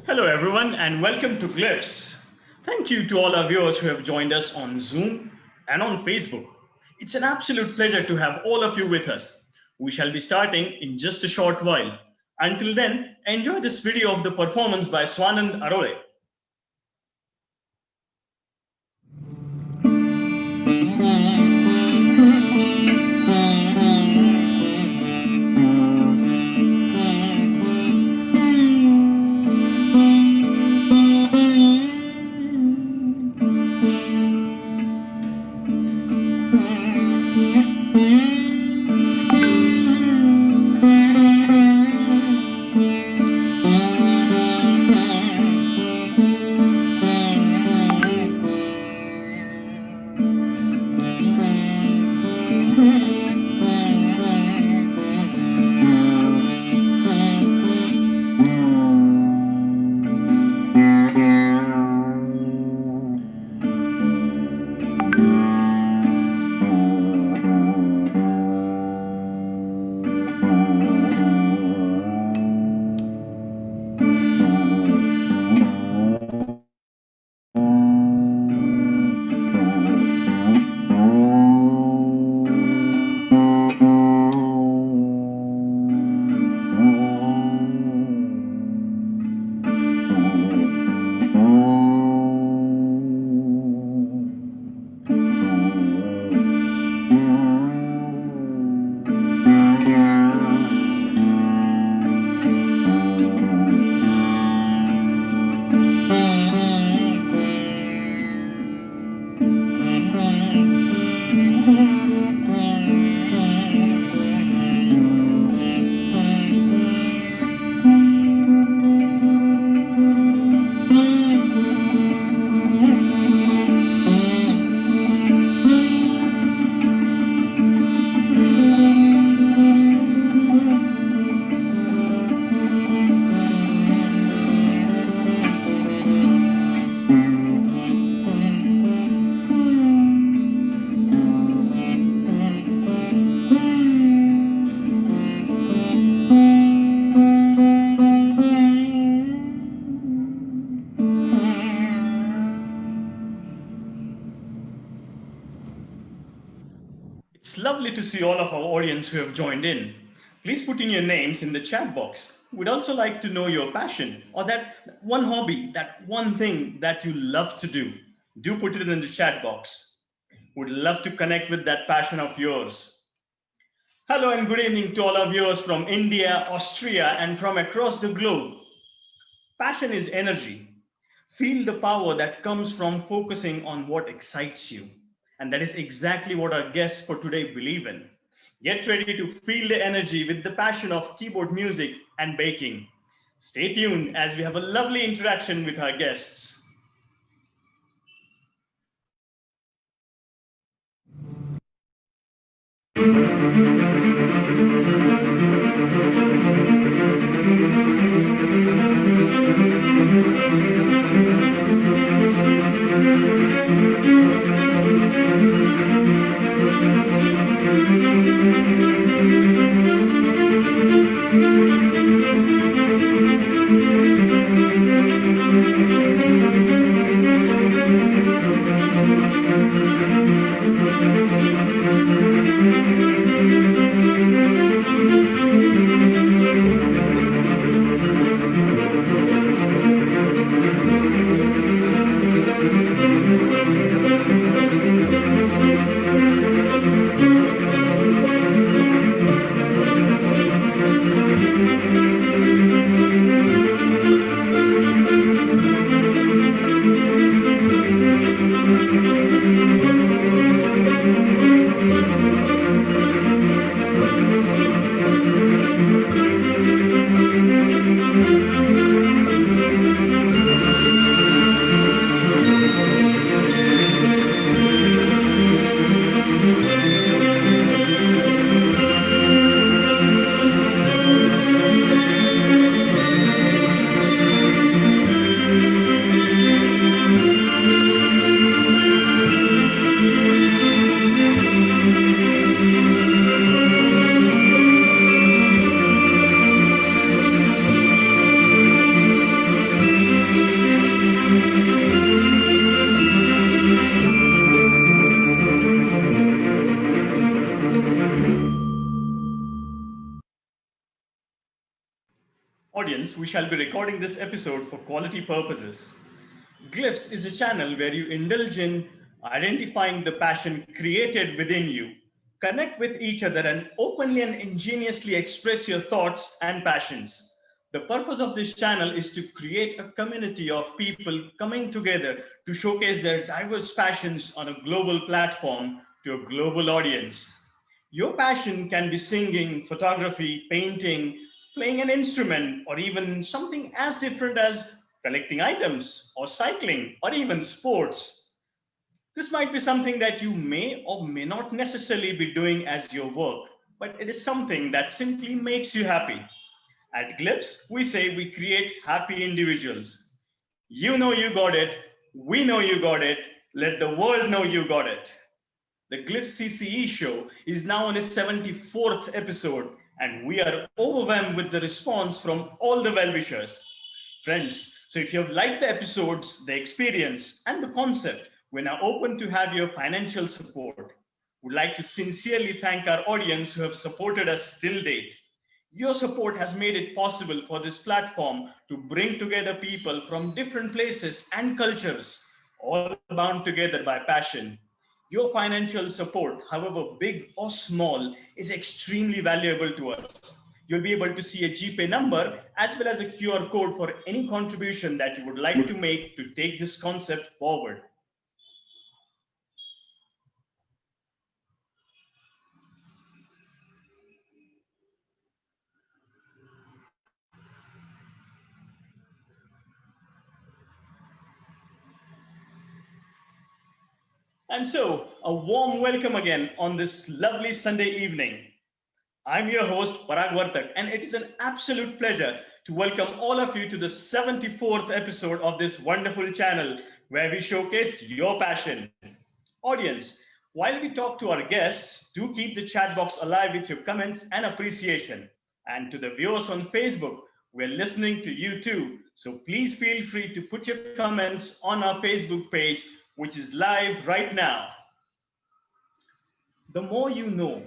Hello, everyone, and welcome to Glyphs. Thank you to all our viewers who have joined us on Zoom and on Facebook. It's an absolute pleasure to have all of you with us. We shall be starting in just a short while. Until then, enjoy this video of the performance by Swanand Arole. It's lovely to see all of our audience who have joined in. Please put in your names in the chat box. We'd also like to know your passion or that one hobby, that one thing that you love to do. Do put it in the chat box. We'd love to connect with that passion of yours. Hello and good evening to all our viewers from India, Austria, and from across the globe. Passion is energy. Feel the power that comes from focusing on what excites you. And that is exactly what our guests for today believe in. Get ready to feel the energy with the passion of keyboard music and baking. Stay tuned as we have a lovely interaction with our guests. audience, we shall be recording this episode for quality purposes. Glyphs is a channel where you indulge in identifying the passion created within you, connect with each other, and openly and ingeniously express your thoughts and passions. The purpose of this channel is to create a community of people coming together to showcase their diverse passions on a global platform to a global audience. Your passion can be singing, photography, painting, playing an instrument, or even something as different as collecting items, or cycling, or even sports. This might be something that you may or may not necessarily be doing as your work, but it is something that simply makes you happy. At Glyphs, we say we create happy individuals. You know you got it, we know you got it, let the world know you got it. The Glyphs CCE show is now on its 74th episode, and we are overwhelmed with the response from all the well-wishers. Friends, so if you have liked the episodes, the experience, and the concept, we're now open to have your financial support. We'd like to sincerely thank our audience who have supported us till date. Your support has made it possible for this platform to bring together people from different places and cultures, all bound together by passion. Your financial support, however big or small, is extremely valuable to us. You'll be able to see a GPay number as well as a QR code for any contribution that you would like to make to take this concept forward. And so, a warm welcome again on this lovely Sunday evening. I'm your host, Parag Wartak, and it is an absolute pleasure to welcome all of you to the 74th episode of this wonderful channel where we showcase your passion. Audience, while we talk to our guests, do keep the chat box alive with your comments and appreciation. And to the viewers on Facebook, we're listening to you too. So please feel free to put your comments on our Facebook page, which is live right now. The more you know,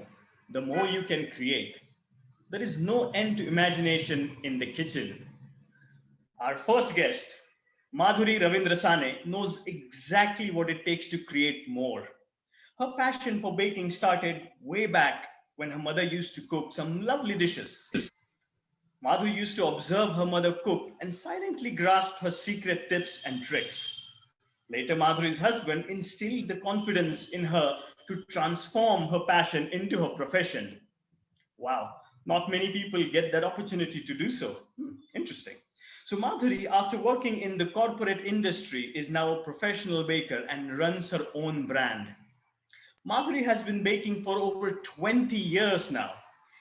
the more you can create. There is no end to imagination in the kitchen. Our first guest, MADHURI SANE, knows exactly what it takes to create more. Her passion for baking started way back when her mother used to cook some lovely dishes. Madhu used to observe her mother cook and silently grasp her secret tips and tricks. Later, Madhuri's husband instilled the confidence in her to transform her passion into her profession. Wow, not many people get that opportunity to do so. Interesting. So Madhuri, after working in the corporate industry, is now a professional baker and runs her own brand. Madhuri has been baking for over 20 years now.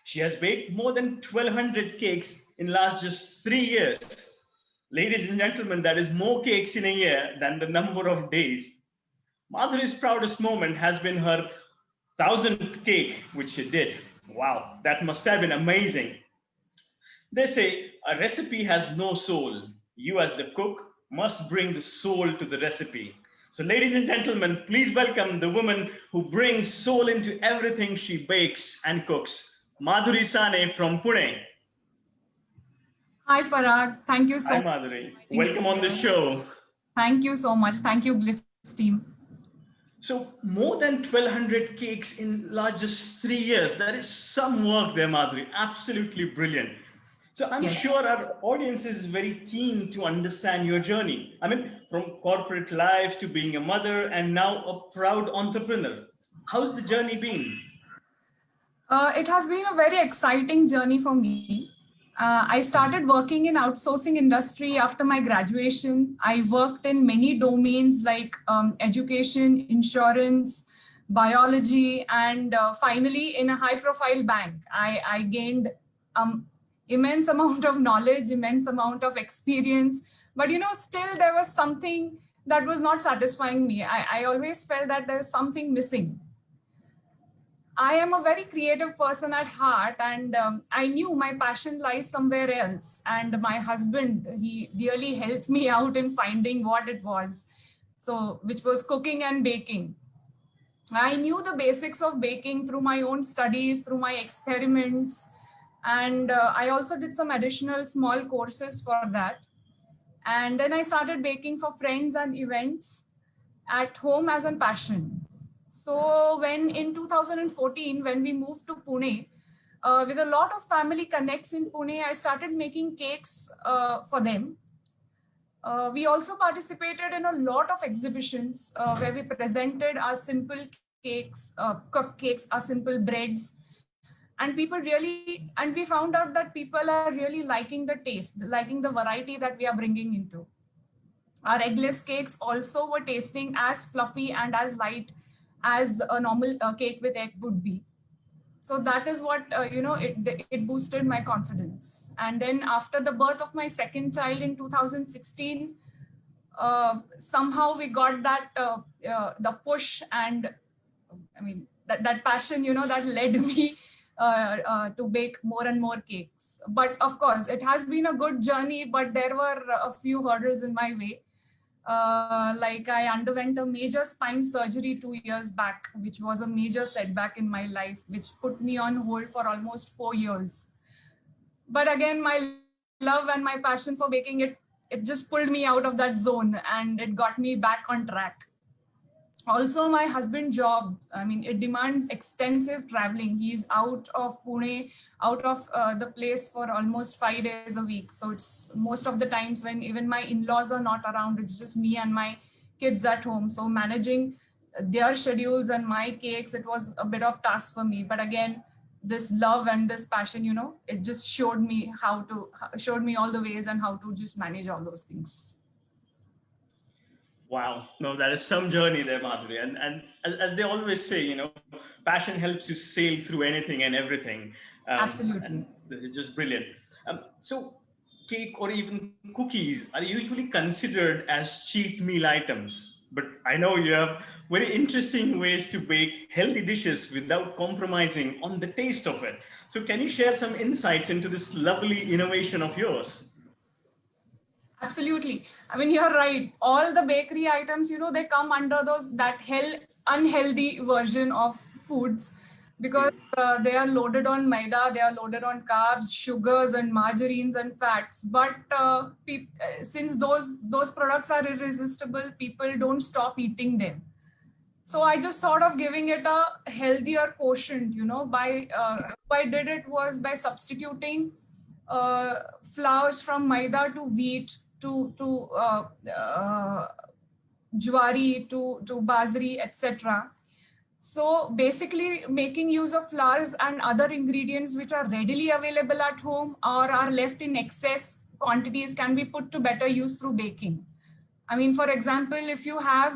She has baked more than 1,200 cakes in last just 3 years. Ladies and gentlemen, that is more cakes in a year than the number of days. Madhuri's proudest moment has been her 1,000th cake, which she did. Wow, that must have been amazing. They say a recipe has no soul. You as the cook must bring the soul to the recipe. So ladies and gentlemen, please welcome the woman who brings soul into everything she bakes and cooks, MADHURI SANE from Pune. Hi Parag, thank you so much. Hi Madhuri, welcome on the show. Thank you so much. Thank you, Glyphs team. So more than 1,200 cakes in just 3 years. That is some work there, Madhuri. Absolutely brilliant. So I'm sure our audience is very keen to understand your journey. I mean, from corporate life to being a mother and now a proud entrepreneur. How's the journey been? It has been a very exciting journey for me. I started working in outsourcing industry after my graduation. I worked in many domains like education, insurance, biology, and finally in a high-profile bank. I gained immense amount of knowledge, immense amount of experience, but still there was something that was not satisfying me. I always felt that there was something missing. I am a very creative person at heart, and I knew my passion lies somewhere else. And my husband, he really helped me out in finding what it was. So, which was cooking and baking. I knew the basics of baking through my own studies, through my experiments. And I also did some additional small courses for that. And then I started baking for friends and events at home as a passion. So when in 2014, when we moved to Pune, with a lot of family connects in Pune, I started making cakes for them. We also participated in a lot of exhibitions where we presented our simple cakes, cupcakes, our simple breads, and people really, and we found out that people are really liking the taste, liking the variety that we are bringing into. Our eggless cakes also were tasting as fluffy and as light as a normal cake with egg would be. So that is what, it boosted my confidence. And then after the birth of my second child in 2016, somehow we got that, the push, and I mean, that passion, that led me to bake more and more cakes. But of course, it has been a good journey, but there were a few hurdles in my way. Like I underwent a major spine surgery 2 years back, which was a major setback in my life, which put me on hold for almost 4 years. But again, my love and my passion for baking, it just pulled me out of that zone and it got me back on track. Also, my husband's job, I mean, it demands extensive traveling. He's out of Pune, out of the place for almost 5 days a week. So it's most of the times when even my in-laws are not around, it's just me and my kids at home. So managing their schedules and my cakes, it was a bit of task for me. But again, this love and this passion, it just showed me showed me all the ways and how to just manage all those things. Wow, no, that is some journey there, Madhuri. And as they always say, passion helps you sail through anything and everything. Absolutely. And it's just brilliant. So cake or even cookies are usually considered as cheat meal items. But I know you have very interesting ways to bake healthy dishes without compromising on the taste of it. So can you share some insights into this lovely innovation of yours? Absolutely. I mean, you're right. All the bakery items, they come under that unhealthy version of foods, because they are loaded on maida, they are loaded on carbs, sugars, and margarines and fats. But since those products are irresistible, people don't stop eating them. So I just thought of giving it a healthier quotient. By how I did it was by substituting flours from maida to wheat to jwari to bajri, etc. So basically making use of flours and other ingredients which are readily available at home or are left in excess quantities can be put to better use through baking. I mean, for example, if you have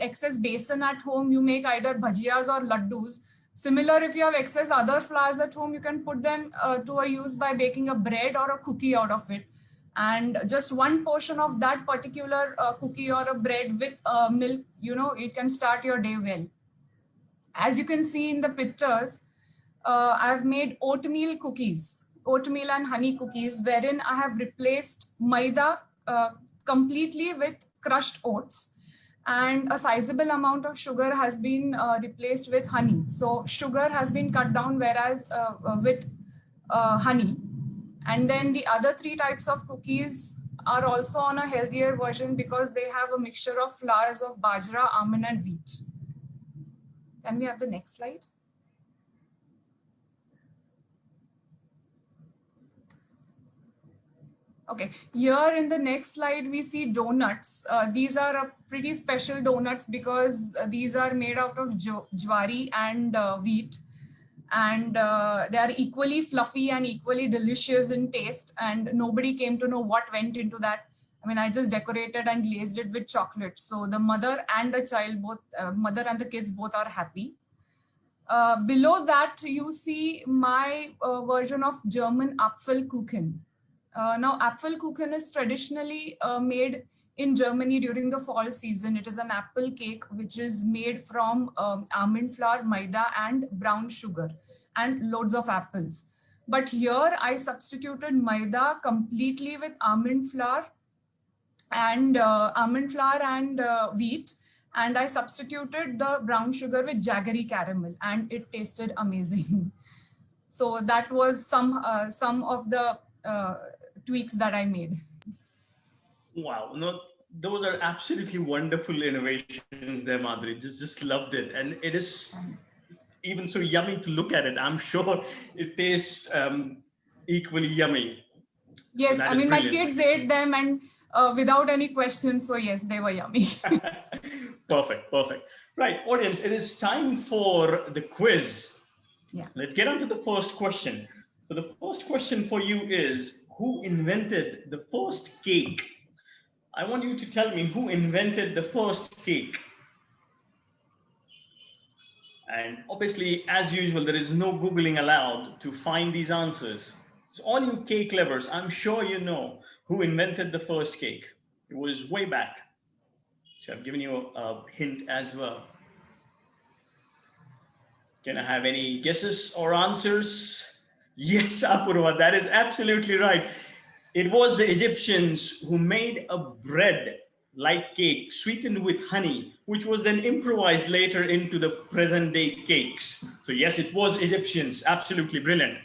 excess besan at home, you make either bhajiyas or laddus. Similar, if you have excess other flours at home, you can put them to a use by baking a bread or a cookie out of it. And just one portion of that particular cookie or a bread with milk, it can start your day well. As you can see in the pictures, I've made oatmeal cookies, oatmeal and honey cookies, wherein I have replaced maida completely with crushed oats, and a sizable amount of sugar has been replaced with honey. So sugar has been cut down, whereas with honey. And then the other three types of cookies are also on a healthier version because they have a mixture of flours of bajra, almond, and wheat. Can we have the next slide? Okay, here in the next slide, we see donuts. These are pretty special donuts because these are made out of jwari and wheat. And they are equally fluffy and equally delicious in taste. And nobody came to know what went into that. I mean, I just decorated and glazed it with chocolate. So the mother and the child, both mother and the kids both are happy. Below that, you see my version of German Apfelkuchen. Now, Apfelkuchen is traditionally made in Germany during the fall season. It is an apple cake which is made from almond flour, maida, and brown sugar, and loads of apples. But here I substituted maida completely with almond flour and wheat, and I substituted the brown sugar with jaggery caramel, and it tasted amazing. So that was some of the tweaks that I made. Wow, no, those are absolutely wonderful innovations there, Madhuri. Just loved it, and it is even so yummy to look at it. I'm sure it tastes equally yummy. So Yes, that I is mean, my brilliant. kids ate them and without any questions. So yes, they were yummy. Perfect, perfect. Right, audience, it is time for the quiz. Yeah. Let's get on to the first question. So the first question for you is, who invented the first cake? I want you to tell me who invented the first cake. And obviously, as usual, there is no Googling allowed to find these answers. So all you cake lovers, I'm sure you know who invented the first cake. It was way back. So I've given you a hint as well. Can I have any guesses or answers? Yes, Apurva, that is absolutely right. It was the Egyptians who made a bread like cake sweetened with honey, which was then improvised later into the present day cakes. So, yes, it was Egyptians. Absolutely brilliant.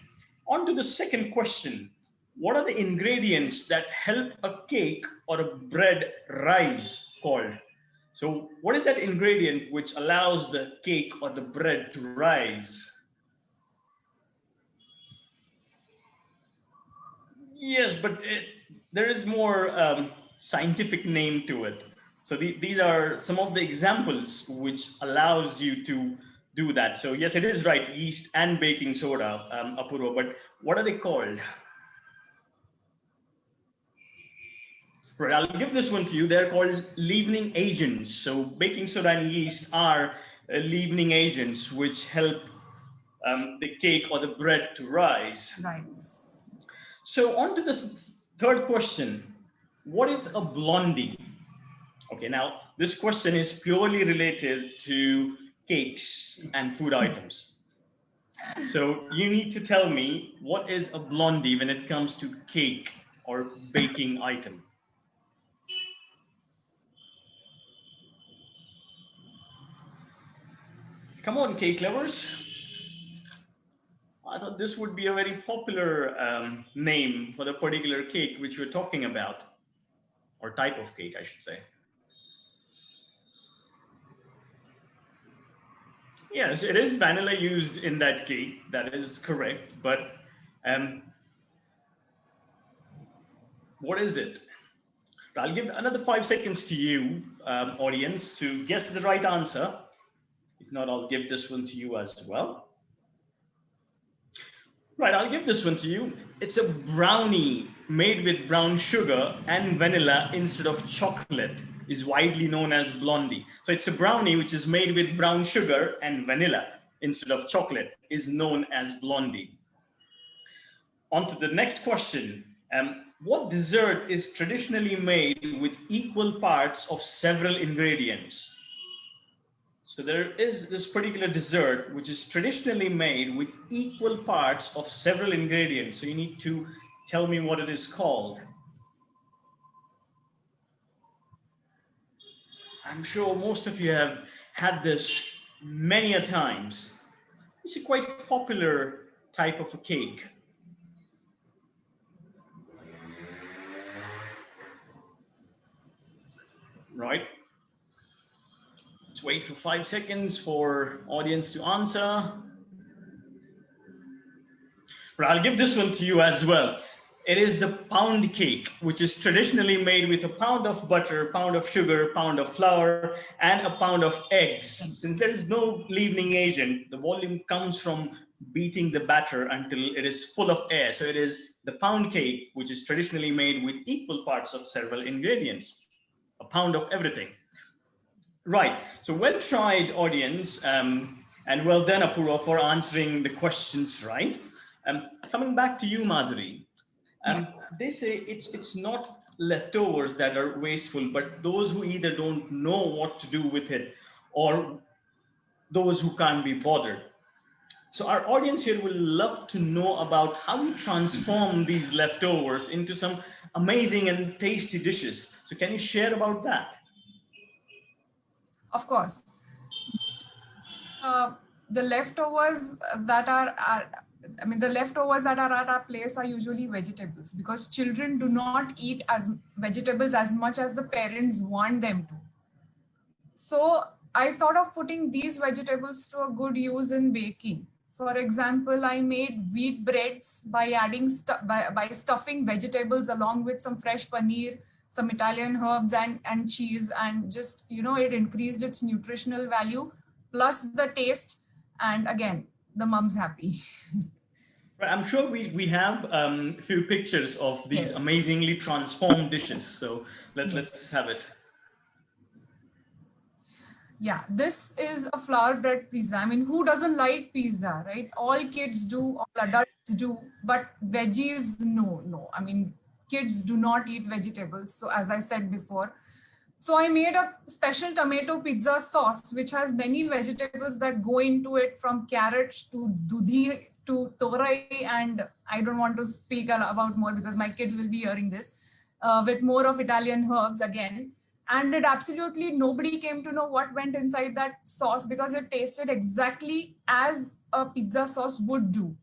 On to the second question. What are the ingredients that help a cake or a bread rise called? So, what is that ingredient which allows the cake or the bread to rise? Yes, but there is more scientific name to it. So these are some of the examples which allows you to do that. So yes, it is right, yeast and baking soda, Apurva. But what are they called? Right, I'll give this one to you. They're called leavening agents. So baking soda and yeast are leavening agents which help the cake or the bread to rise. Right. So on to the third question. What is a blondie? Okay, now this question is purely related to cakes and food items. So you need to tell me what is a blondie when it comes to cake or baking item. Come on, cake lovers. I thought this would be a very popular name for the particular cake which we're talking about, or type of cake, I should say. Yes, it is vanilla used in that cake. That is correct. But what is it? I'll give another 5 seconds to you, audience, to guess the right answer. If not, I'll give this one to you as well. Right, I'll give this one to you. It's a brownie made with brown sugar and vanilla instead of chocolate, is widely known as blondie. So it's a brownie which is made with brown sugar and vanilla instead of chocolate, is known as blondie. On to the next question. What dessert is traditionally made with equal parts of several ingredients? So there is this particular dessert which is traditionally made with equal parts of several ingredients. So you need to tell me what it is called. I'm sure most of you have had this many a times. It's a quite popular type of a cake. Right? Let's wait for 5 seconds for audience to answer. Right, I'll give this one to you as well. It is the pound cake, which is traditionally made with a pound of butter, pound of sugar, pound of flour, and a pound of eggs. Since there is no leavening agent, the volume comes from beating the batter until it is full of air. So it is the pound cake, which is traditionally made with equal parts of several ingredients, a pound of everything. Right. So well tried, audience, and well done, Apurva, for answering the questions right. Coming back to you, Madhuri, they say it's not leftovers that are wasteful, but those who either don't know what to do with it or those who can't be bothered. So our audience here will love to know about how you transform these leftovers into some amazing and tasty dishes. So can you share about that? Of course. The leftovers that are I mean, the leftovers that are at our place are usually vegetables because children do not eat as vegetables as much as the parents want them to. So I thought of putting these vegetables to a good use in baking. For example, I made wheat breads by adding by stuffing vegetables along with some fresh paneer, some Italian herbs and cheese, and just, you know, it increased its nutritional value plus the taste. And again, the mom's happy. Right, I'm sure we have a few pictures of these Yes. amazingly transformed dishes. So Yes. let's have it. Yeah, this is a flour bread pizza. I mean, who doesn't like pizza, right? All kids do, all adults do, but veggies, no. I mean, kids do not eat vegetables. So as I said before, so I made a special tomato pizza sauce, which has many vegetables that go into it, from carrots to dudhi to torai. And I don't want to speak about more because my kids will be hearing this, with more of Italian herbs again. And it absolutely, nobody came to know what went inside that sauce because it tasted exactly as a pizza sauce would do.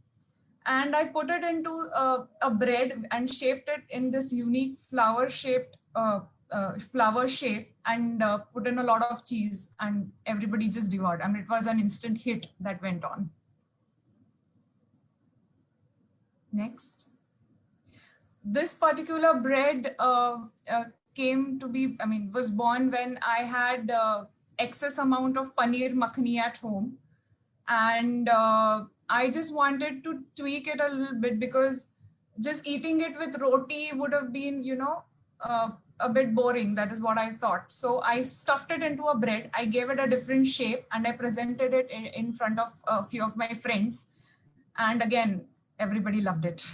And I put it into a bread and shaped it in this unique flower shape, and put in a lot of cheese, and everybody just devoured. I mean, it was an instant hit that went on. Next. This particular bread came to be, I mean, was born when I had excess amount of paneer makhani at home. And I just wanted to tweak it a little bit because just eating it with roti would have been, you know, a bit boring. That is what I thought. So I stuffed it into a bread. I gave it a different shape and I presented it in front of a few of my friends. And again, everybody loved it.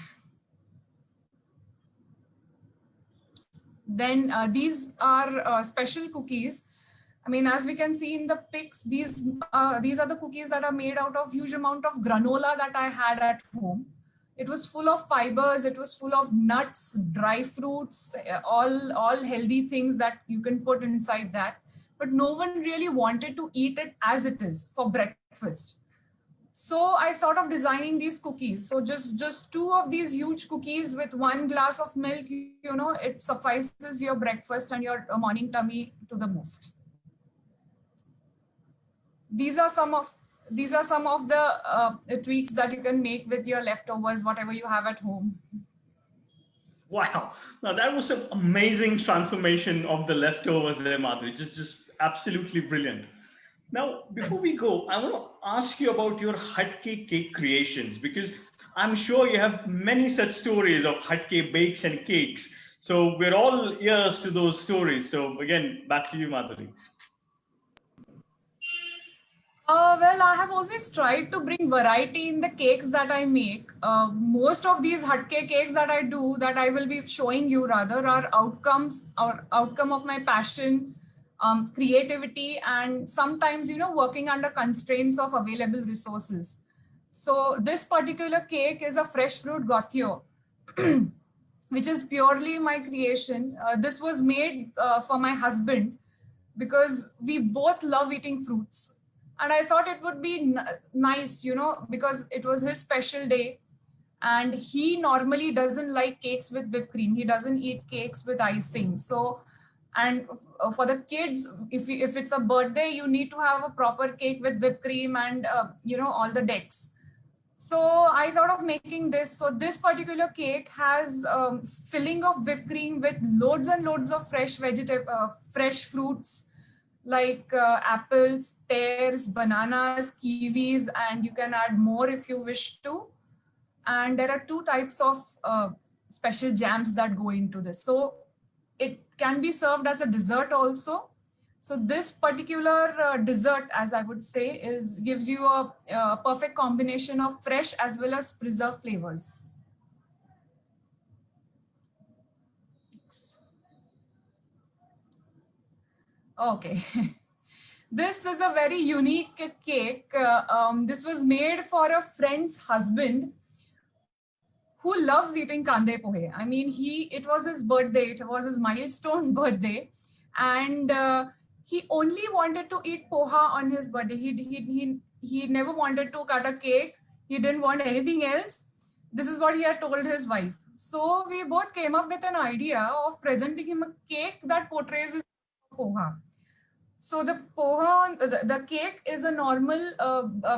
Then these are special cookies. I mean, as we can see in the pics, these are the cookies that are made out of huge amount of granola that I had at home. It was full of fibers. It was full of nuts, dry fruits, all healthy things that you can put inside that. But no one really wanted to eat it as it is for breakfast. So I thought of designing these cookies. So just two of these huge cookies with 1 glass of milk, you know, it suffices your breakfast and your morning tummy to the most. These are some of the tweaks that you can make with your leftovers, whatever you have at home. Wow. Now that was an amazing transformation of the leftovers there, Madhuri. Just absolutely brilliant. Now, before we go, I want to ask you about your hatke cake creations, because I'm sure you have many such stories of hatke bakes and cakes. So we're all ears to those stories. So again, back to you, Madhuri. Well, I have always tried to bring variety in the cakes that I make. Most of these hatke cakes that I do, that I will be showing you rather, are outcome of my passion, creativity, and sometimes, you know, working under constraints of available resources. So this particular cake is a fresh fruit gotyo, which is purely my creation. This was made for my husband because we both love eating fruits. And I thought it would be nice, you know, because it was his special day. And he normally doesn't like cakes with whipped cream. He doesn't eat cakes with icing. So, and for the kids, if it's a birthday, you need to have a proper cake with whipped cream and, you know, all the decks. So I thought of making this. So this particular cake has filling of whipped cream with loads and loads of fresh fresh fruits, like apples, pears, bananas, kiwis, and you can add more if you wish to. And there are 2 types of special jams that go into this. So it can be served as a dessert also. So this particular dessert, as I would say, gives you a perfect combination of fresh as well as preserved flavors. Next. Okay. This is a very unique cake. This was made for a friend's husband who loves eating kande pohe. I mean, it was his birthday. It was his milestone birthday. And he only wanted to eat poha on his birthday. He never wanted to cut a cake. He didn't want anything else. This is what he had told his wife. So we both came up with an idea of presenting him a cake that portrays his poha. So the poha, the cake is a normal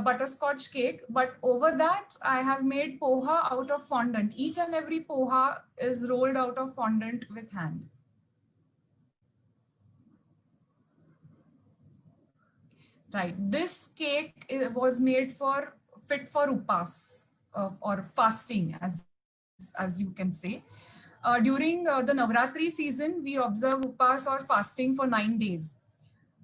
butterscotch cake, but over that I have made poha out of fondant. Each and every poha is rolled out of fondant with hand. Right. This cake was made for fit for upas or fasting, as you can say. During the Navratri season, we observe upas or fasting for 9 days.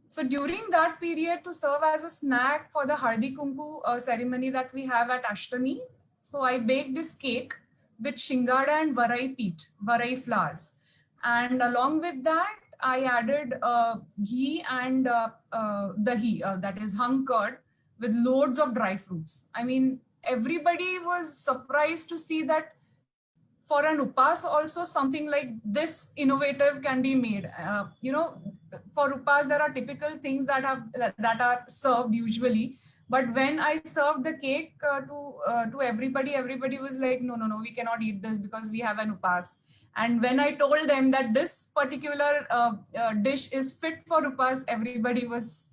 So during that period, to serve as a snack for the Hardi Kumku ceremony that we have at Ashtami, so I baked this cake with shingada and varai peat, varai flowers. And along with that, I added ghee and dahi, that is hung curd, with loads of dry fruits. I mean, everybody was surprised to see that for an upas also something like this innovative can be made. For upas there are typical things that are served usually, but when I served the cake to everybody, everybody was like, no, we cannot eat this because we have an upas. And when I told them that this particular dish is fit for upas, everybody was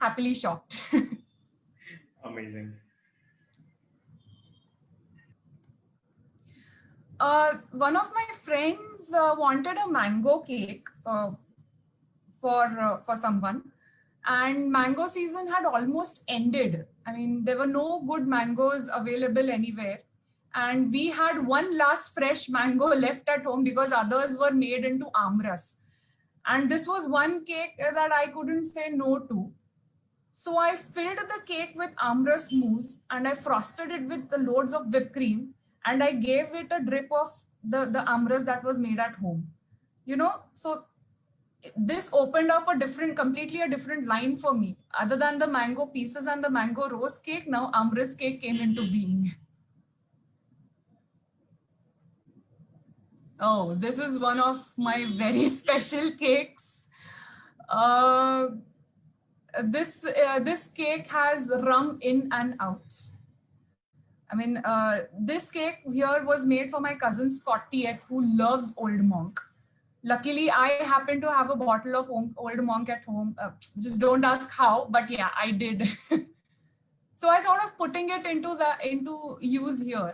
happily shocked. Amazing. One of my friends wanted a mango cake for someone, and mango season had almost ended. I mean, there were no good mangoes available anywhere, and we had one last fresh mango left at home because others were made into amras. And this was one cake that I couldn't say no to. So I filled the cake with amras mousse and I frosted it with the loads of whipped cream, and I gave it a drip of the amras that was made at home. So this opened up completely a different line for me. Other than the mango pieces and the mango rose cake, now amras cake came into being. Oh, this is one of my very special cakes. This cake has rum in and out. I mean, this cake here was made for my cousin's 40th, who loves Old Monk. Luckily, I happen to have a bottle of Old Monk at home. Just don't ask how, but yeah, I did. So I thought of putting it into use here.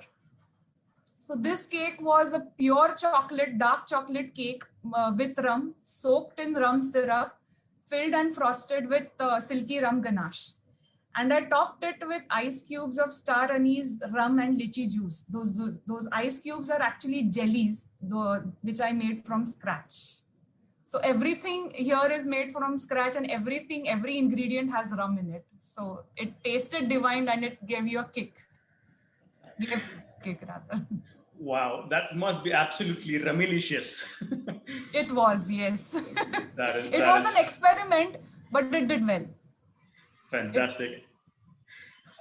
So this cake was a pure chocolate, dark chocolate cake with rum, soaked in rum syrup, filled and frosted with silky rum ganache. And I topped it with ice cubes of star anise, rum, and lychee juice. Those ice cubes are actually jellies, which I made from scratch. So everything here is made from scratch, and every ingredient has rum in it. So it tasted divine, and it gave you a kick. Wow, that must be absolutely rumilicious. It was, yes. It was an experiment, but it did well. Fantastic.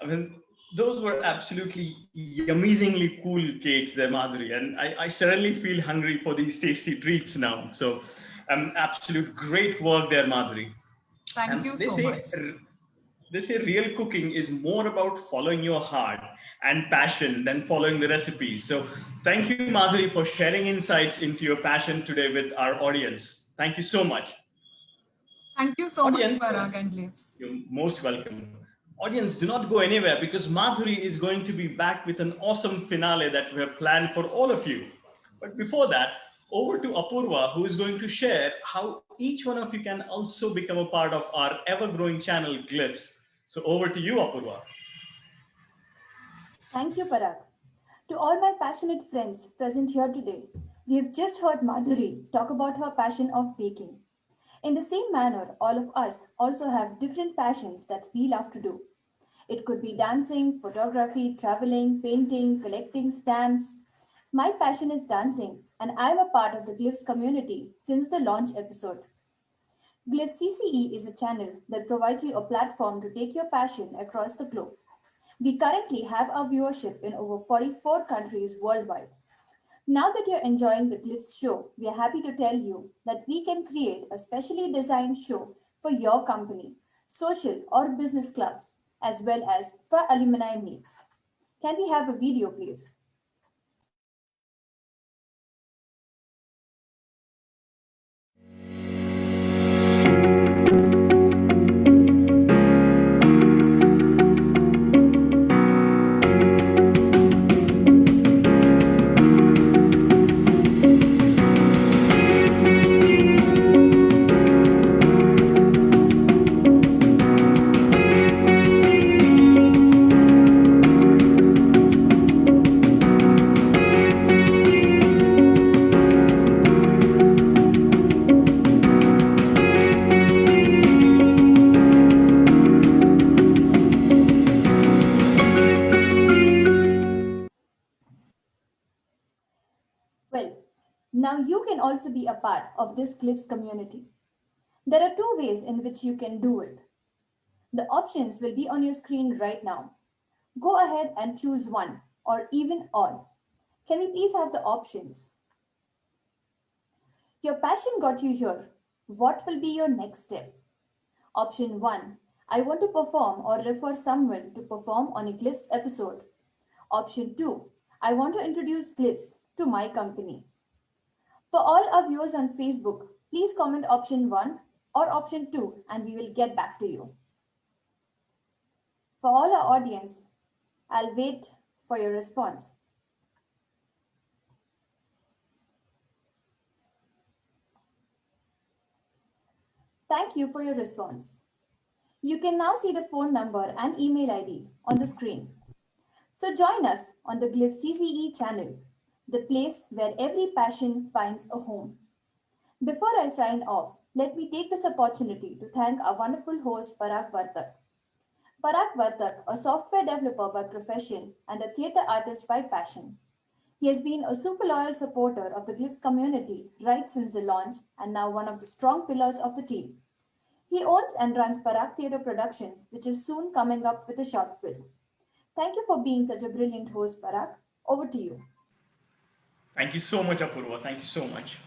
I mean, those were absolutely amazingly cool cakes there, Madhuri. And I certainly feel hungry for these tasty treats now. So absolute great work there, Madhuri. Thank you so much. They say real cooking is more about following your heart and passion than following the recipes. So thank you, Madhuri, for sharing insights into your passion today with our audience. Thank you so much. Thank you so much, Parag and Glyphs. You're most welcome. Audience, do not go anywhere because Madhuri is going to be back with an awesome finale that we have planned for all of you. But before that, over to Apurva, who is going to share how each one of you can also become a part of our ever-growing channel, Glyphs. So over to you, Apurva. Thank you, Parag. To all my passionate friends present here today, we have just heard Madhuri talk about her passion of baking. In the same manner, all of us also have different passions that we love to do. It could be dancing, photography, traveling, painting, collecting stamps. My passion is dancing, and I'm a part of the Glyphs community since the launch episode. Glyphs CCE is a channel that provides you a platform to take your passion across the globe. We currently have our viewership in over 44 countries worldwide. Now that you're enjoying the Glyphs show, we are happy to tell you that we can create a specially designed show for your company, social or business clubs, as well as for alumni meets. Can we have a video, please? Well, now you can also be a part of this Glyphs community. There are two ways in which you can do it. The options will be on your screen right now. Go ahead and choose one or even all. Can we please have the options? Your passion got you here. What will be your next step? Option 1. I want to perform or refer someone to perform on a Glyphs episode. Option 2. I want to introduce Glyphs to my company. For all our viewers on Facebook, please comment option 1 or option 2 and we will get back to you. For all our audience, I'll wait for your response. Thank you for your response. You can now see the phone number and email ID on the screen. So join us on the Glyphs CCE channel, the place where every passion finds a home. Before I sign off, let me take this opportunity to thank our wonderful host Parag Wartak. Parag Wartak, a software developer by profession and a theatre artist by passion. He has been a super loyal supporter of the Glyphs community right since the launch and now one of the strong pillars of the team. He owns and runs Parag Theatre Productions, which is soon coming up with a short film. Thank you for being such a brilliant host, Parag. Over to you. Thank you so much, Apurva. Thank you so much.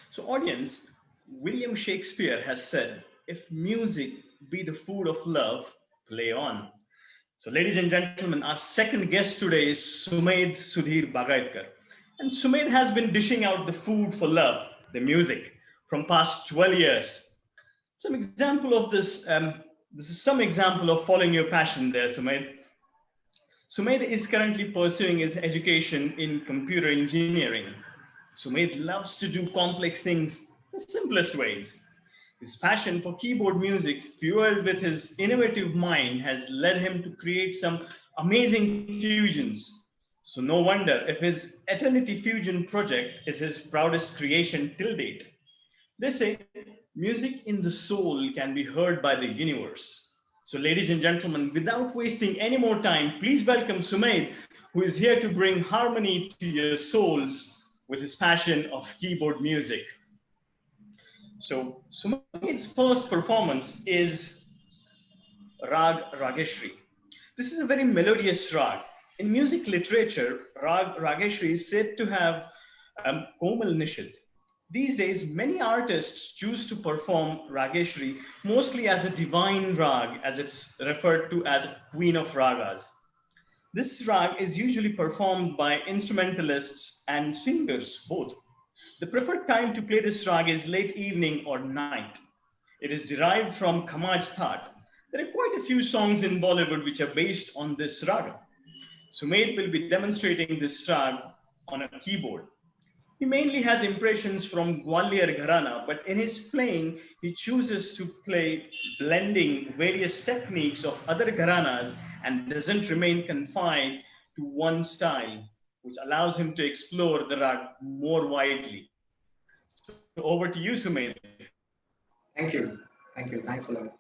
So, audience, William Shakespeare has said, if music be the food of love, play on. So, ladies and gentlemen, our second guest today is SUMEDH Sudhir BAGAITKAR. And SUMEDH has been dishing out the food for love, the music, from past 12 years. Some example of this, this is some example of following your passion there, SUMEDH. SUMEDH is currently pursuing his education in computer engineering. SUMEDH loves to do complex things the simplest ways. His passion for keyboard music, fueled with his innovative mind, has led him to create some amazing fusions. So, no wonder if his Eternity Fusion project is his proudest creation till date. They say music in the soul can be heard by the universe. So, ladies and gentlemen, without wasting any more time, please welcome SUMEDH, who is here to bring harmony to your souls with his passion of keyboard music. So, SUMEDH's first performance is Rag Rageshri. This is a very melodious rag. In music literature, Rag Rageshri is said to have Komal Nishad. These days, many artists choose to perform Rageshri mostly as a divine rag, as it's referred to as Queen of Ragas. This rag is usually performed by instrumentalists and singers both. The preferred time to play this rag is late evening or night. It is derived from Khamaj Thaat. There are quite a few songs in Bollywood which are based on this rag. SUMEDH will be demonstrating this rag on a keyboard. He mainly has impressions from Gwalior Gharana, but in his playing, he chooses to play blending various techniques of other Gharanas and doesn't remain confined to one style, which allows him to explore the rag more widely. So over to you, SUMEDH. Thank you. Thank you. Thanks a lot.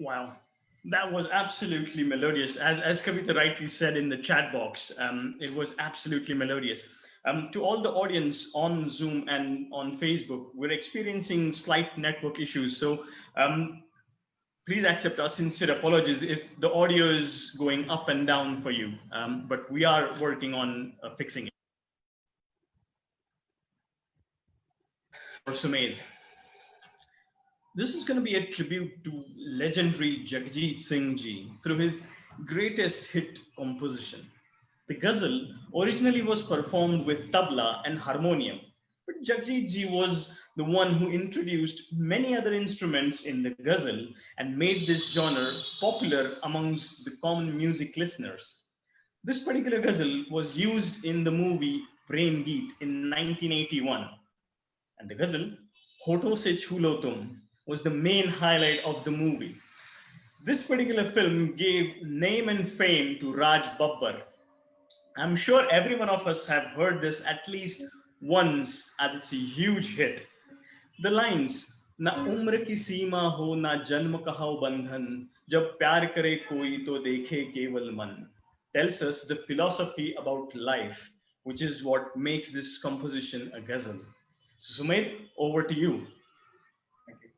Wow, that was absolutely melodious. As Kavita rightly said in the chat box, it was absolutely melodious. To all the audience on Zoom and on Facebook, we're experiencing slight network issues. So please accept our sincere apologies if the audio is going up and down for you, but we are working on fixing it. For Sumedh, this is going to be a tribute to legendary Jagjit Singh Ji through his greatest hit composition. The ghazal originally was performed with tabla and harmonium, but Jagjit Ji was the one who introduced many other instruments in the ghazal and made this genre popular amongst the common music listeners. This particular ghazal was used in the movie Prem Geet in 1981, and the ghazal Hoto Se Chulo Tum was the main highlight of the movie. This particular film gave name and fame to Raj Babbar. I'm sure every one of us have heard this at least once, as it's a huge hit. The lines, "Na umr ki seema ho, na janm ka ho bandhan, jab pyar kare koi to dekhe keval man," tells us the philosophy about life, which is what makes this composition a ghazal. So Sumedh, over to you. Thank you.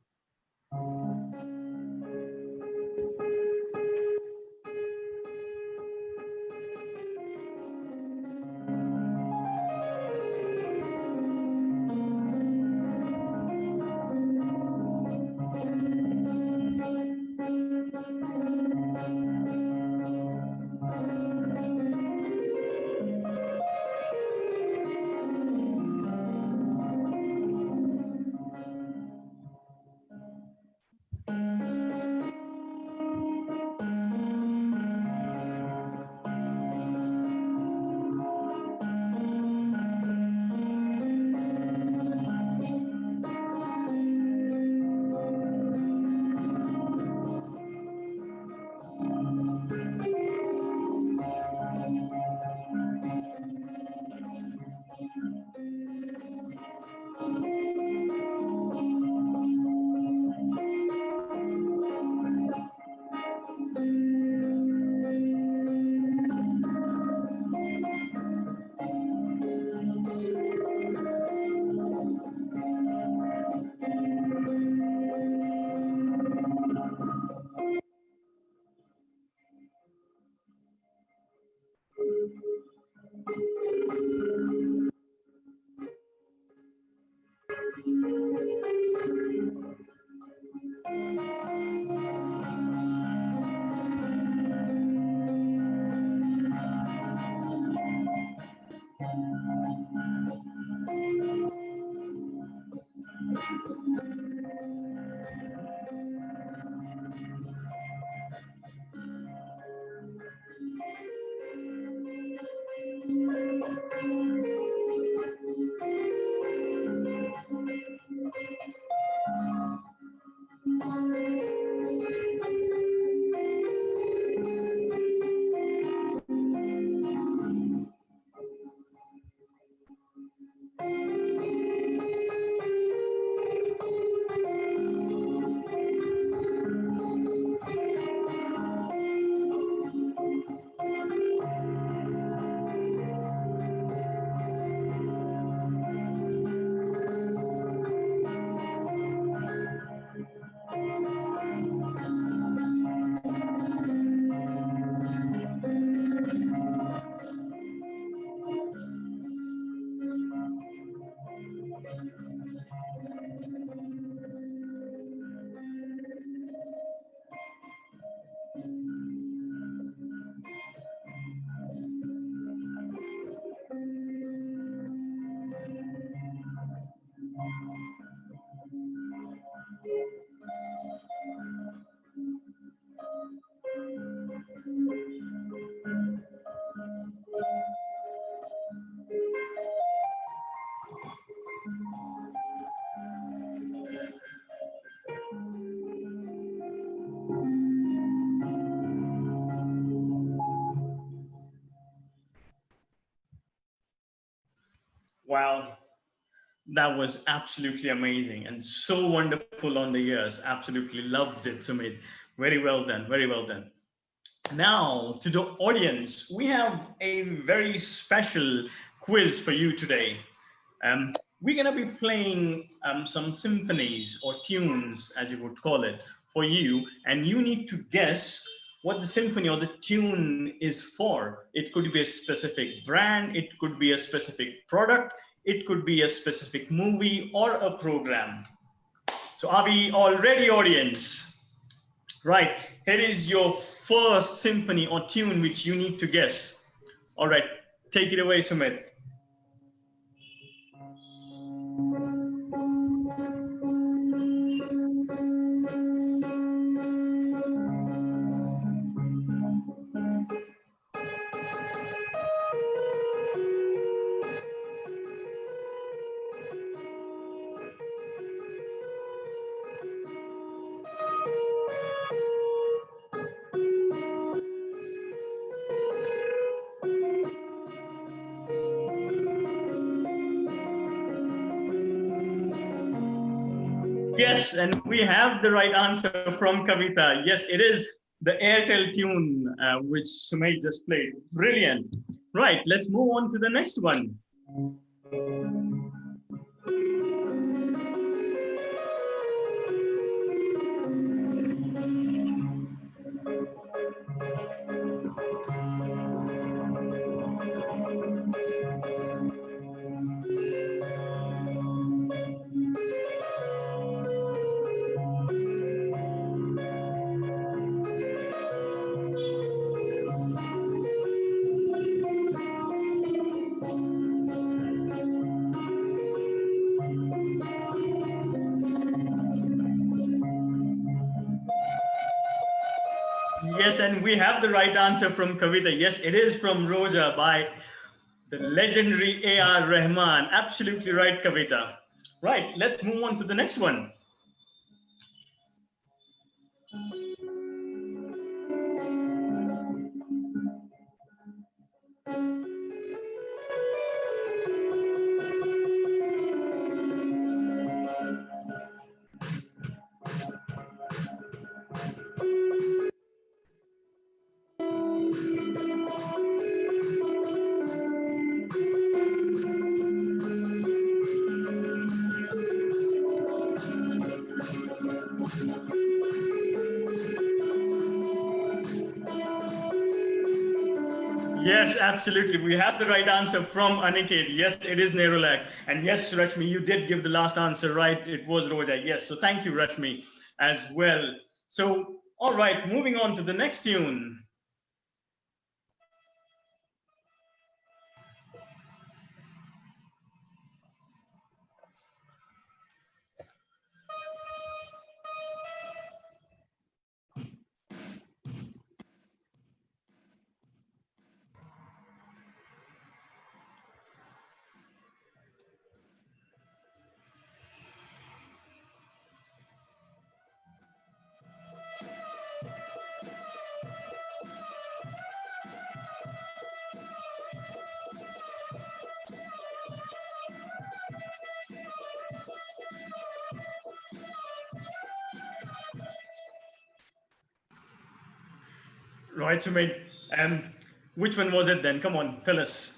Wow, that was absolutely amazing and so wonderful on the ears. Absolutely loved it, Sumit. Very well done. Very well done. Now, to the audience, we have a very special quiz for you today. We're going to be playing some symphonies or tunes, as you would call it, for you, and you need to guess what the symphony or the tune is for. It could be a specific brand, it could be a specific product, it could be a specific movie or a program. So are we all ready, audience? Right, here is your first symphony or tune which you need to guess. All right, take it away, Sumit. Yes, and we have the right answer from Kavita. Yes, it is the Airtel tune which Sumit just played. Brilliant. Right, let's move on to the next one. Yes, and we have the right answer from Kavita. Yes, it is from Roja by the legendary A.R. Rahman. Absolutely right, Kavita. Right, let's move on to the next one. Yes, absolutely. We have the right answer from Aniket. Yes, it is Nerulak. And yes, Rashmi, you did give the last answer right. It was Roja. Yes, so thank you, Rashmi, as well. So, all right, moving on to the next tune. Right, Sumit. Which one was it then? Come on, tell us.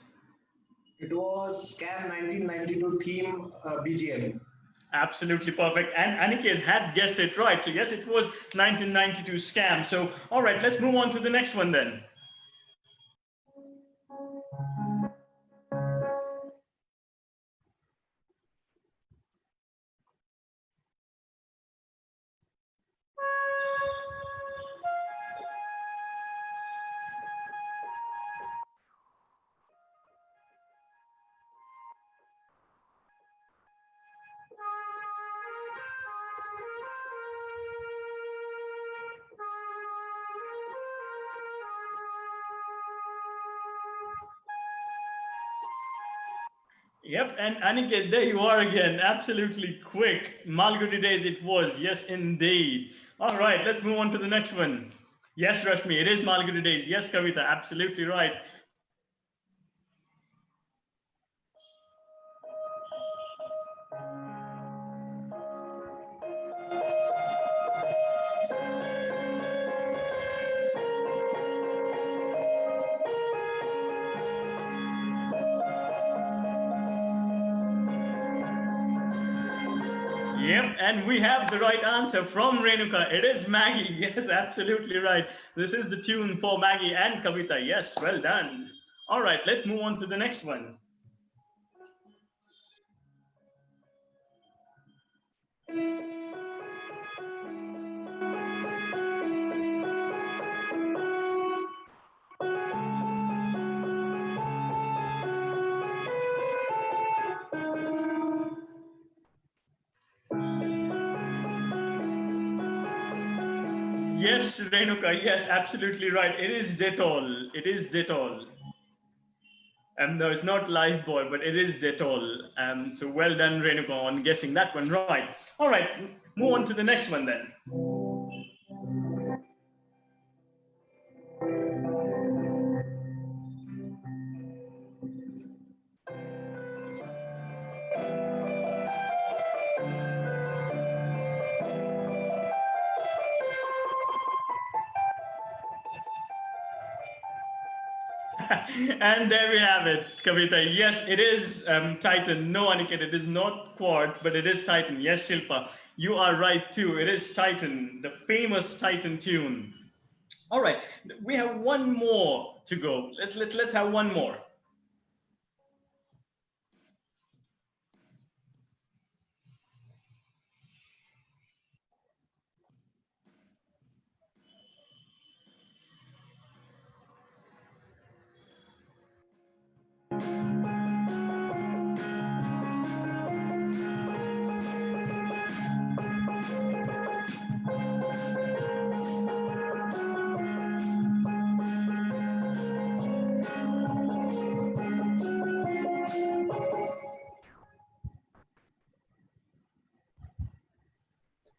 It was Scam 1992 theme BGM. Absolutely perfect. And Aniket had guessed it right. So yes, it was 1992 Scam. So all right, let's move on to the next one then. Yep, and Aniket, there you are again. Absolutely quick. Malgudi days it was. Yes, indeed. All right, let's move on to the next one. Yes, Rashmi, it is Malgudi days. Yes, Kavita, absolutely right. Yep, and we have the right answer from Renuka. It is Maggie. Yes, absolutely right. This is the tune for Maggie and Kavita. Yes, well done. All right, let's move on to the next one. Yes, Renuka. Yes, absolutely right. It is Dettol. It is Dettol. No, it's not Lifebuoy, but it is Dettol. So well done, Renuka, on guessing that one right. All right, move on to the next one then. And there we have it, Kavita. Yes, it is Titan. No, Aniket, it is not Quartz, but it is Titan. Yes, Shilpa, you are right too. It is Titan, the famous Titan tune. All right, we have one more to go. Let's have one more.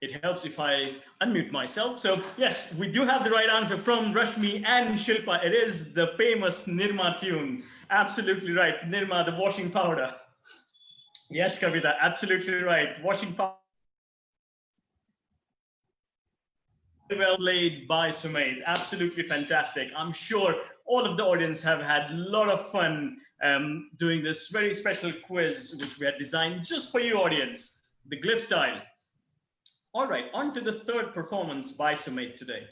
It helps if I unmute myself. So yes, we do have the right answer from Rashmi and Shilpa. It is the famous Nirma tune. Absolutely right. Nirma, the washing powder. Yes, Kavita, absolutely right. Washing powder. Well played by SUMEDH. Absolutely fantastic. I'm sure all of the audience have had a lot of fun doing this very special quiz, which we had designed just for you, audience, the Glyph style. All right, on to the third performance by SUMEDH today.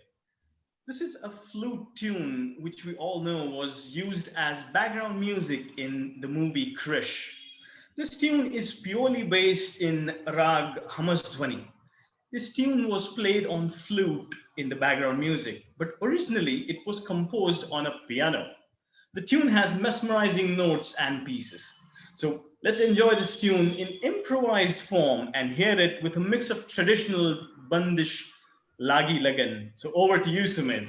This is a flute tune, which we all know was used as background music in the movie Krish. This tune is purely based in Rag Hamasdhwani. This tune was played on flute in the background music, but originally it was composed on a piano. The tune has mesmerizing notes and pieces. So let's enjoy this tune in improvised form and hear it with a mix of traditional Bandish Lagi Lagan. So over to you, Sumedh.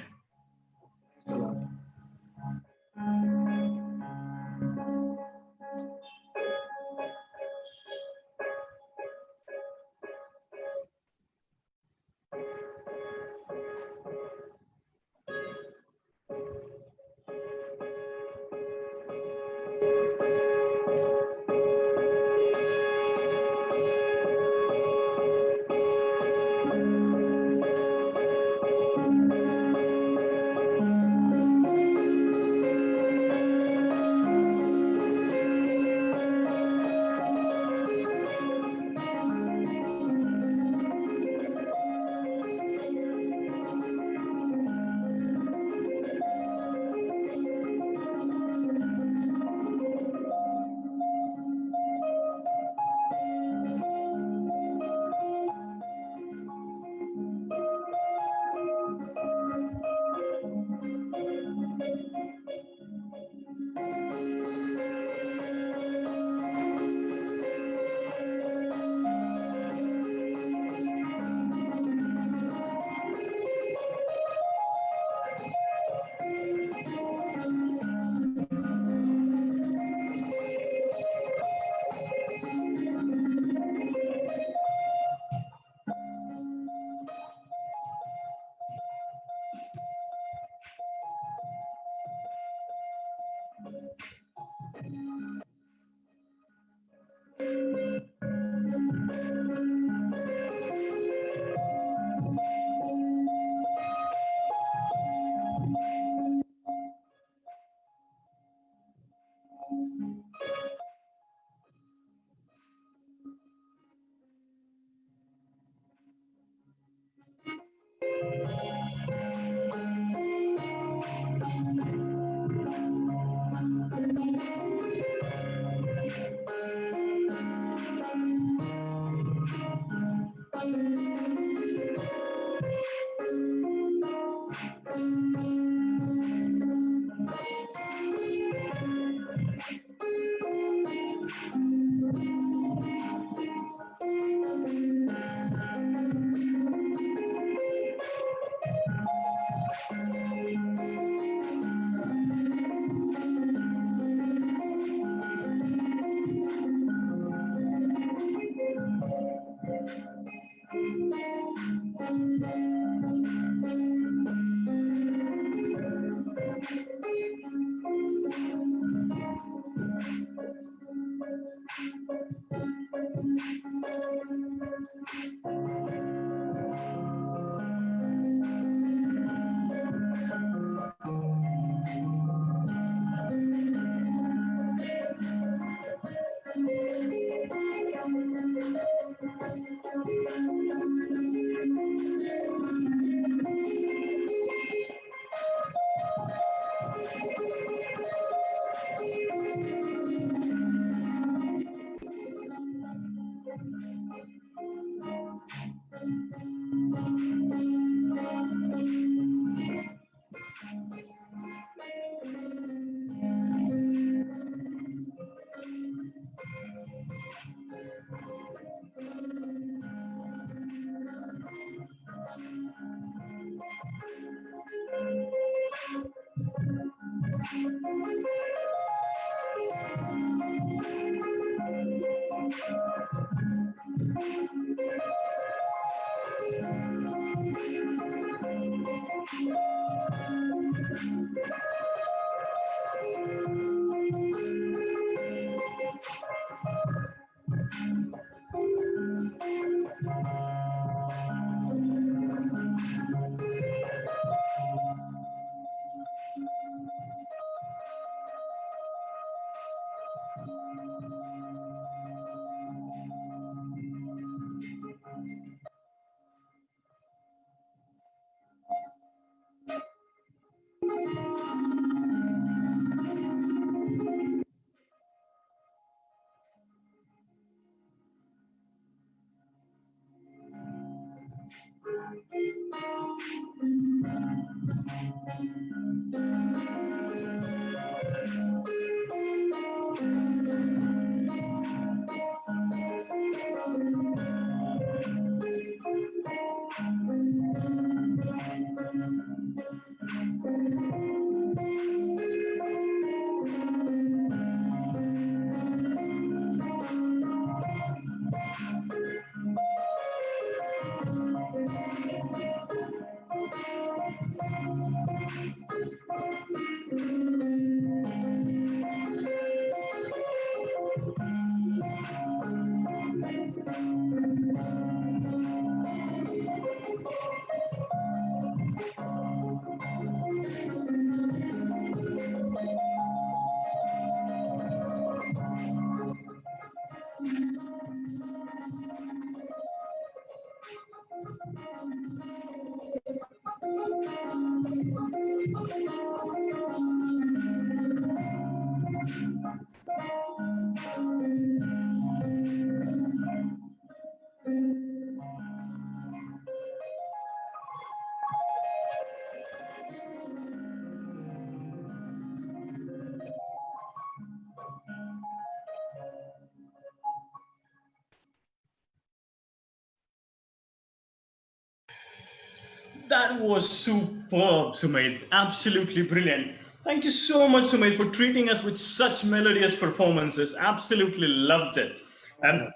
That was superb, Sumedh. Absolutely brilliant. Thank you so much, Sumedh, for treating us with such melodious performances. Absolutely loved it. Um,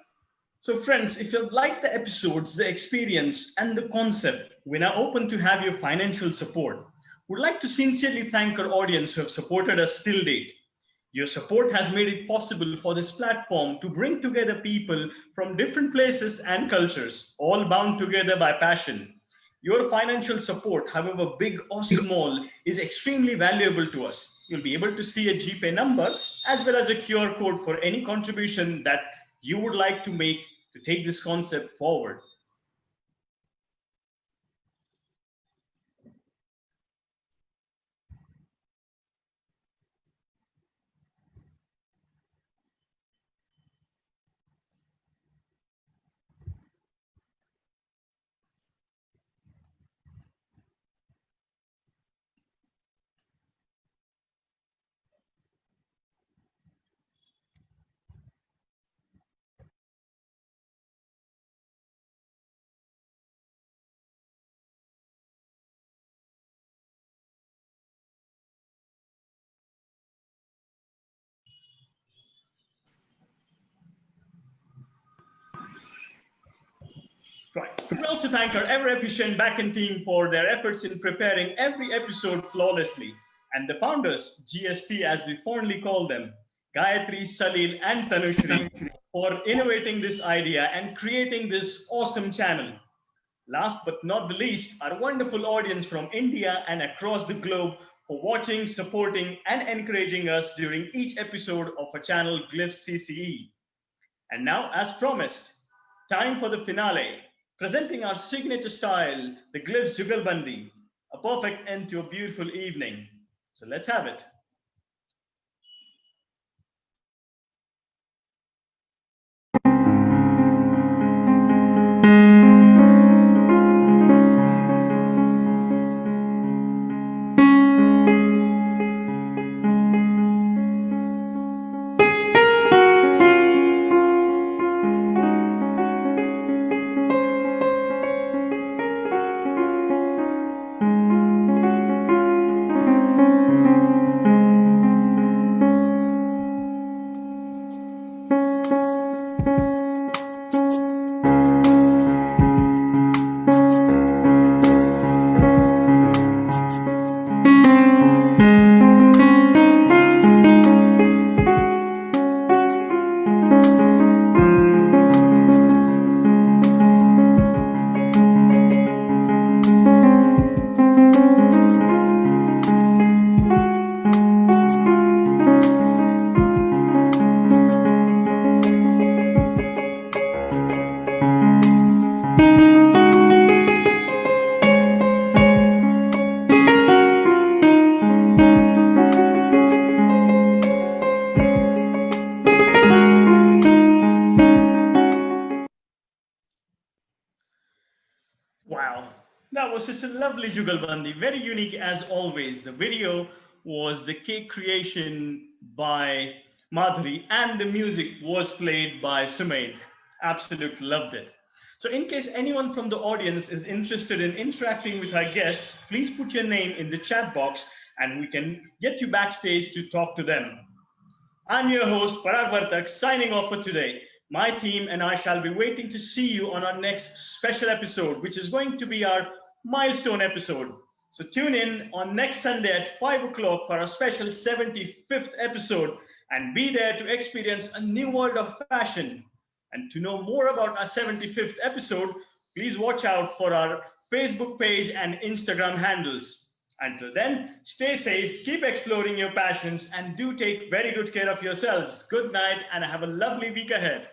so, friends, if you've liked the episodes, the experience, and the concept, we're now open to have your financial support. We'd like to sincerely thank our audience who have supported us till date. Your support has made it possible for this platform to bring together people from different places and cultures, all bound together by passion. Your financial support, however big or small, is extremely valuable to us. You'll be able to see a GPay number as well as a QR code for any contribution that you would like to make to take this concept forward. Right. We also thank our ever efficient backend team for their efforts in preparing every episode flawlessly, and the founders, GST as we fondly call them, Gayatri, Salil, and Tanushri, for innovating this idea and creating this awesome channel. Last but not the least, our wonderful audience from India and across the globe for watching, supporting, and encouraging us during each episode of our channel Glyphs CCE. And now, as promised, time for the finale, presenting our signature style, the Glyphs Jugalbandi, a perfect end to a beautiful evening. So let's have it. lovely Jugalbandi, very unique as always. The video was the cake creation by Madhuri, and the music was played by SUMEDH. Absolutely loved it. So in case anyone from the audience is interested in interacting with our guests, please put your name in the chat box and we can get you backstage to talk to them. I'm your host, Parag Wartak, signing off for today. My team and I shall be waiting to see you on our next special episode, which is going to be our milestone episode. So tune in on next Sunday at 5 o'clock for our special 75th episode and be there to experience a new world of passion. And to know more about our 75th episode, please watch out for our Facebook page and Instagram handles. Until then, stay safe, keep exploring your passions, and do take very good care of yourselves. Good night, and have a lovely week ahead.